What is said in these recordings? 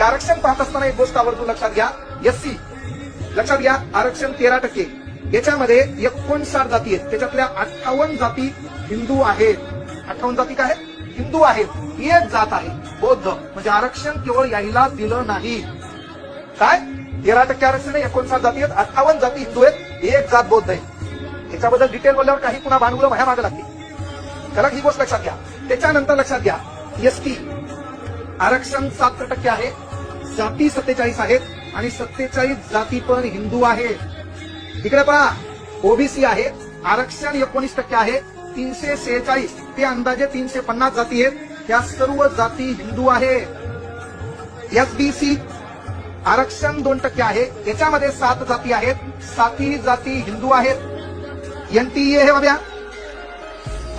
आरक्षण पाहत असताना एक गोष्ट आवर्जून लक्षात घ्या. एससी लक्षात घ्या, आरक्षण 13%. याच्यामध्ये 59 जाती आहेत, त्याच्यातल्या 58 जाती हिंदू आहेत. 58 जाती काय आहेत? हिंदू आहेत. एक जात आहे बौद्ध. म्हणजे आरक्षण केवळ यायला दिलं नाही. काय 13% आरक्षण आहे, 59 जाती आहेत, 58 जाती हिंदू आहेत, एक जात बौद्ध आहे. याच्याबद्दल डिटेल बोलल्यावर काही पुन्हा भानगडं भया मागे लागतील. त्याला ही गोष्ट लक्षात घ्या. त्याच्यानंतर लक्षात घ्या, एसटी आरक्षण 7% आहे, जाती 47 आहेत आणि 47 जाती पण हिंदू आहेत. इकडे पहा, ओबीसी आहे, आरक्षण 19% आहे, 346 ते अंदाजे 350 जाती आहेत, त्या सर्व जाती हिंदू आहेत. एसबीसी आरक्षण 2% आहे, याच्यामध्ये 7 जाती आहेत, 7ही जाती हिंदू आहेत. एनटीए हे बाब्या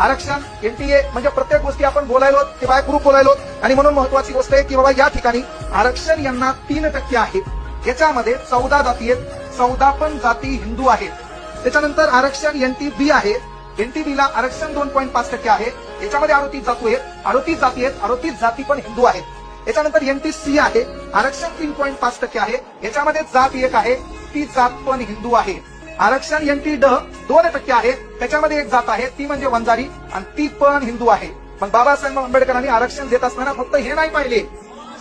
आरक्षण, एनटीए म्हणजे प्रत्येक गोष्टी आपण बोलायलो ते बाय ग्रुप बोलायलो, आणि म्हणून महत्वाची गोष्ट आहे की बाबा या ठिकाणी आरक्षण यांना 3% आहे, याच्यामध्ये 14 जाती आहेत, 14 पण जाती हिंदू आहेत. त्याच्यानंतर आरक्षण एनटीबी आहे, एनटीबीला आरक्षण 2.5% आहे, याच्यामध्ये 38 जाती आहेत, 38 जाती आहेत, 38 जाती पण हिंदू आहेत. याच्यानंतर एनटीसी आहे, आरक्षण 3.5% आहे, याच्यामध्ये जात 1 आहे, ती जात पण हिंदू आहे. आरक्षण एनटी ड 2% आहे, त्याच्यामध्ये एक जात आहे, ती म्हणजे वंजारी, आणि ती पण हिंदू आहे. पण बाबासाहेब आंबेडकरांनी आरक्षण देत असताना फक्त हे नाही पाहिले,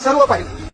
सर्व पाहिले.